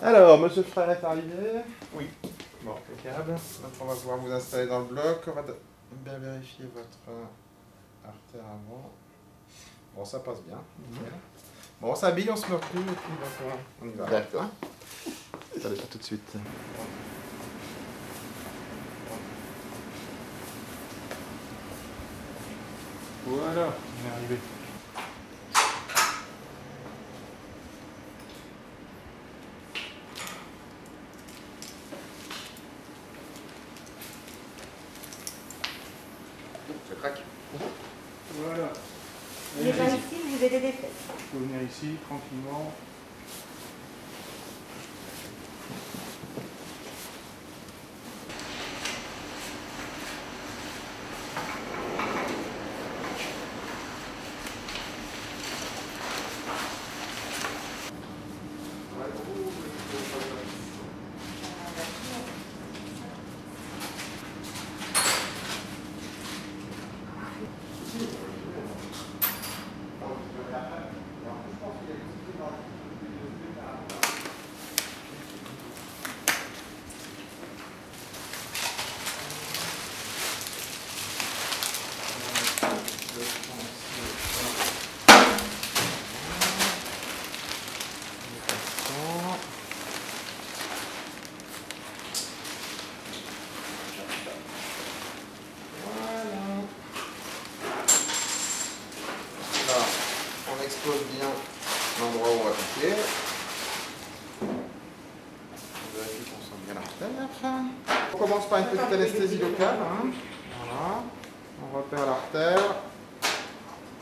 Alors, monsieur Frère est arrivé. Oui. Bon, impeccable. Donc, on va pouvoir vous installer dans le bloc. On va bien vérifier votre artère avant. Bon, ça passe bien. Bon, on s'habille, on se met au clou et puis donc, on y va. D'accord. Attendez, pas tout de suite. Voilà, on est arrivé. Ça craque. Voilà. Il est pas ici, je vous ai des défaites. Vous pouvez venir ici, tranquillement. On expose bien l'endroit où on va piquer. On vérifie qu'on sent bien l'artère. On commence par une petite anesthésie locale. Voilà. On repère l'artère.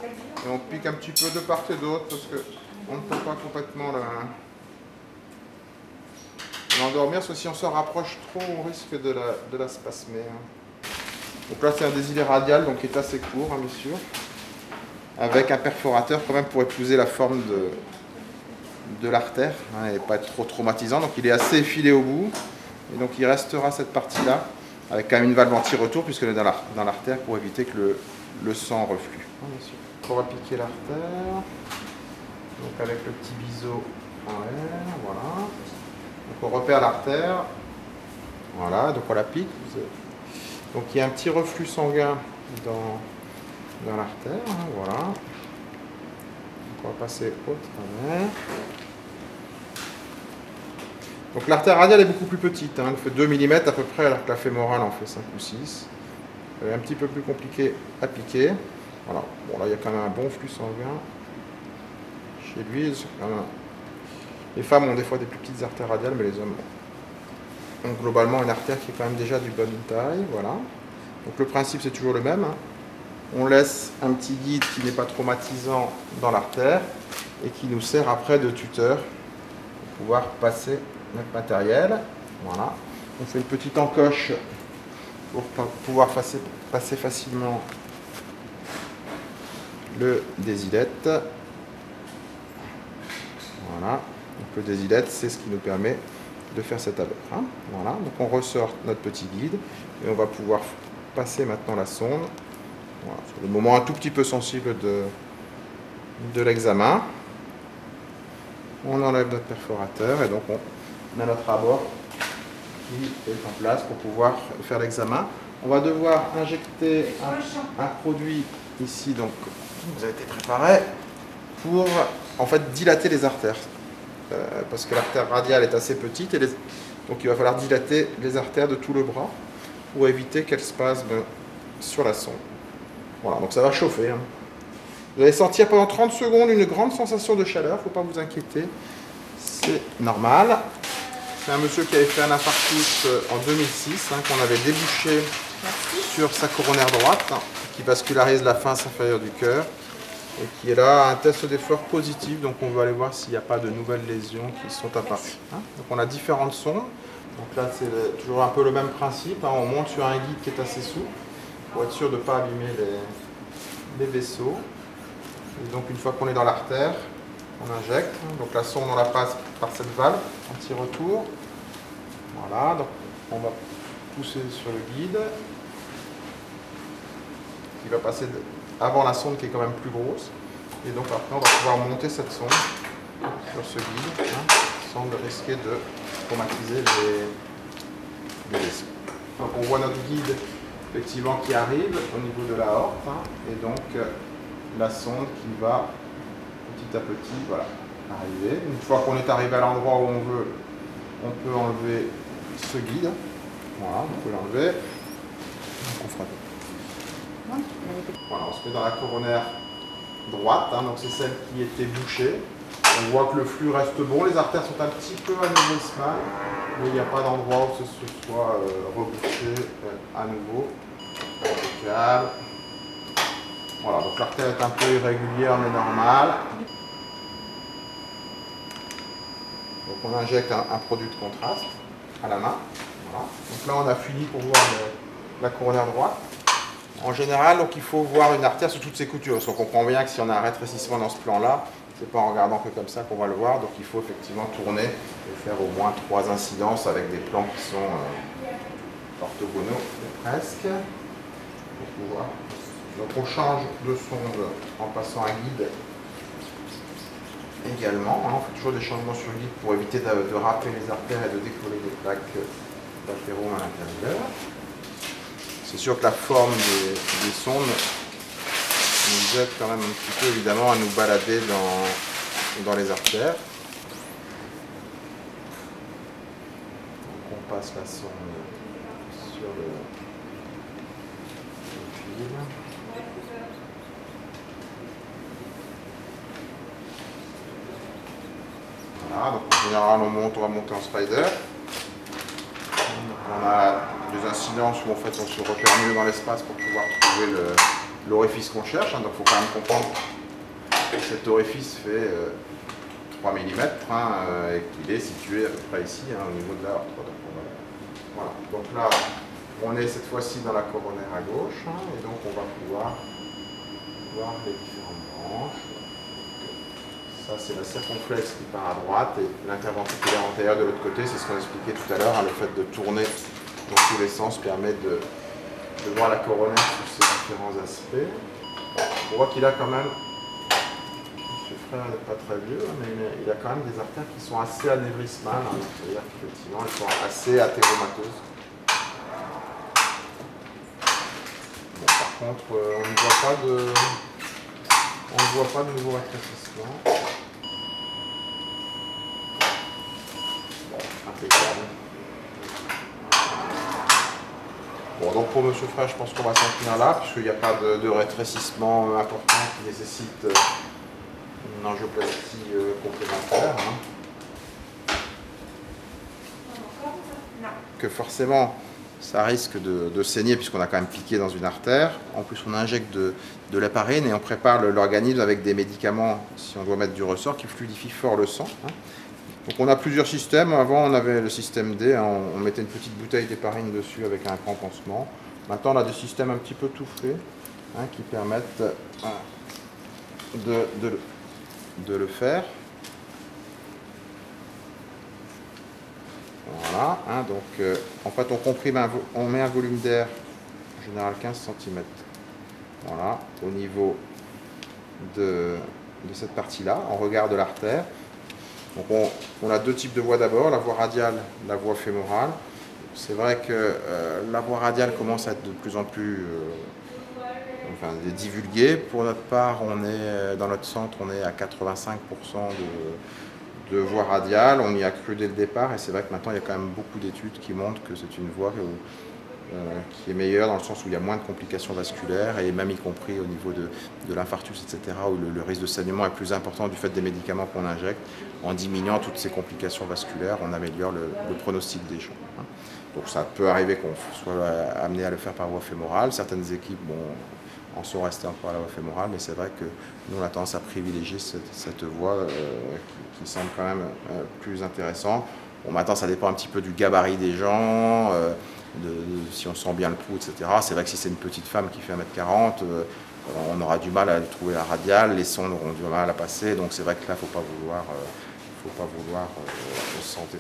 Et on pique un petit peu de part et d'autre parce qu'on ne peut pas complètement l'endormir. Parce que si on s'en rapproche trop, on risque de la spasmer. Donc là, c'est un désilet radial, donc qui est assez court, bien sûr. Avec un perforateur quand même pour épouser la forme de l'artère et pas être trop traumatisant. Donc il est assez effilé au bout. Et donc il restera cette partie-là avec quand même une valve anti-retour puisqu'elle est dans l'artère pour éviter que le sang reflue. Bien sûr. On va piquer l'artère. Donc avec le petit biseau en l'air, voilà. Donc on repère l'artère. Voilà, donc on la pique. Donc il y a un petit reflux sanguin dans l'artère, voilà. Donc on va passer au travers. Donc l'artère radiale est beaucoup plus petite, elle fait 2 mm à peu près, alors que la fémorale en fait 5 ou 6. Elle est un petit peu plus compliquée à piquer. Voilà. Bon là il y a quand même un bon flux sanguin chez lui. Les femmes ont des fois des plus petites artères radiales, mais les hommes ont globalement une artère qui est quand même déjà du bonne taille. Voilà. Donc le principe c'est toujours le même. On laisse un petit guide qui n'est pas traumatisant dans l'artère et qui nous sert après de tuteur pour pouvoir passer notre matériel. Voilà. On fait une petite encoche pour pouvoir passer facilement le désilette. Voilà. Donc le désilette, c'est ce qui nous permet de faire cette allure. Voilà. Donc on ressort notre petit guide et on va pouvoir passer maintenant la sonde. Voilà, sur le moment un tout petit peu sensible de l'examen. On enlève notre perforateur et donc on a notre abord qui est en place pour pouvoir faire l'examen. On va devoir injecter un produit ici, donc vous avez été préparé, pour en fait dilater les artères. Parce que l'artère radiale est assez petite, et donc il va falloir dilater les artères de tout le bras pour éviter qu'elles spasment sur la sonde. Voilà, donc ça va chauffer. Vous allez sentir pendant 30 secondes une grande sensation de chaleur, il ne faut pas vous inquiéter, c'est normal. C'est un monsieur qui avait fait un infarctus en 2006, qu'on avait débouché sur sa coronaire droite, qui vascularise la face inférieure du cœur, et qui est là un test d'effort positif, donc on va aller voir s'il n'y a pas de nouvelles lésions qui sont apparues. Donc on a différentes sondes, donc là c'est toujours un peu le même principe, on monte sur un guide qui est assez souple, pour être sûr de ne pas abîmer les vaisseaux. Et donc une fois qu'on est dans l'artère, on injecte. Donc la sonde on la passe par cette valve, anti-retour. Voilà, donc on va pousser sur le guide, qui va passer avant la sonde qui est quand même plus grosse. Et donc après on va pouvoir monter cette sonde sur ce guide. sans risquer de traumatiser les vaisseaux. Donc on voit notre guide effectivement qui arrive au niveau de la aorte, hein, et donc la sonde qui va petit à petit, voilà, arriver. Une fois qu'on est arrivé à l'endroit où on veut, on peut enlever ce guide. Voilà, on peut l'enlever. On fera tout. Voilà, on se met dans la coronaire droite, hein, donc c'est celle qui était bouchée. On voit que le flux reste bon, les artères sont un petit peu anévrismales, mais il n'y a pas d'endroit où ce soit rebouché à nouveau. Impeccable. Voilà, donc l'artère est un peu irrégulière mais normale. Donc on injecte un produit de contraste à la main. Voilà. Donc là on a fini pour voir la coronaire droite. En général, donc, il faut voir une artère sous toutes ses coutures, parce qu'on comprend bien que si on a un rétrécissement dans ce plan-là, c'est pas en regardant que comme ça qu'on va le voir, donc il faut effectivement tourner et faire au moins 3 incidences avec des plans qui sont orthogonaux, presque, pour pouvoir. Donc on change de sonde en passant un guide également, hein. On fait toujours des changements sur guide pour éviter de râper les artères et de décoller des plaques d'athérome à l'intérieur. C'est sûr que la forme des sondes nous aide quand même un petit peu évidemment à nous balader dans les artères. Donc on passe la sonde sur le fil. Voilà, donc en général on va monter en spider. On a des incidences où en fait on se repère mieux dans l'espace pour pouvoir trouver l'orifice qu'on cherche, hein. Donc il faut quand même comprendre que cet orifice fait 3 mm et qu'il est situé à peu près ici, hein, au niveau de la aorte. Voilà. Donc là on est cette fois-ci dans la coronaire à gauche, hein, et donc on va pouvoir voir les différentes branches. Ça, c'est la circonflexe qui part à droite et l'interventriculaire antérieur de l'autre côté, c'est ce qu'on expliquait tout à l'heure, hein, le fait de tourner dans tous les sens permet de voir la coronaire sous ses différents aspects. On voit qu'il a quand même, ce frère n'est pas très vieux, mais il a quand même des artères qui sont assez anévrismales, hein, c'est-à-dire qu'effectivement elles sont assez athéromateuses. Bon, par contre, on ne voit pas de nouveau rétrécissement. Impeccable. Bon, donc pour Monsieur Frère, je pense qu'on va s'en tenir là, puisqu'il n'y a pas de rétrécissement important qui nécessite une angioplastie complémentaire. Hein. Que forcément, ça risque de saigner, puisqu'on a quand même piqué dans une artère. En plus, on injecte de l'héparine et on prépare l'organisme avec des médicaments, si on doit mettre du ressort, qui fluidifient fort le sang. Hein. Donc on a plusieurs systèmes. Avant on avait le système D, hein, on mettait une petite bouteille d'héparine dessus avec un grand pansement. Maintenant on a des systèmes un petit peu tout faits, hein, qui permettent de le faire. Voilà, hein, donc en fait on comprime, on met un volume d'air, en général 15 cm. Voilà, au niveau de cette partie-là, en regard de l'artère. Donc on a deux types de voies d'abord, la voie radiale, la voie fémorale. C'est vrai que la voie radiale commence à être de plus en plus divulguée. Pour notre part, dans notre centre, on est à 85% de voie radiale. On y a cru dès le départ et c'est vrai que maintenant il y a quand même beaucoup d'études qui montrent que c'est une voie qui est meilleure dans le sens où il y a moins de complications vasculaires et même y compris au niveau de l'infarctus, etc., où le risque de saignement est plus important du fait des médicaments qu'on injecte. En diminuant toutes ces complications vasculaires, on améliore le pronostic des gens. Donc ça peut arriver qu'on soit amené à le faire par voie fémorale. Certaines équipes en sont restées encore à la voie fémorale, mais c'est vrai que nous on a tendance à privilégier cette voie qui semble quand même plus intéressante. Bon, maintenant ça dépend un petit peu du gabarit des gens, si on sent bien le pouls, etc. C'est vrai que si c'est une petite femme qui fait 1m40, on aura du mal à trouver la radiale, les sondes auront du mal à passer, donc c'est vrai que là il ne faut pas vouloir s'entêter.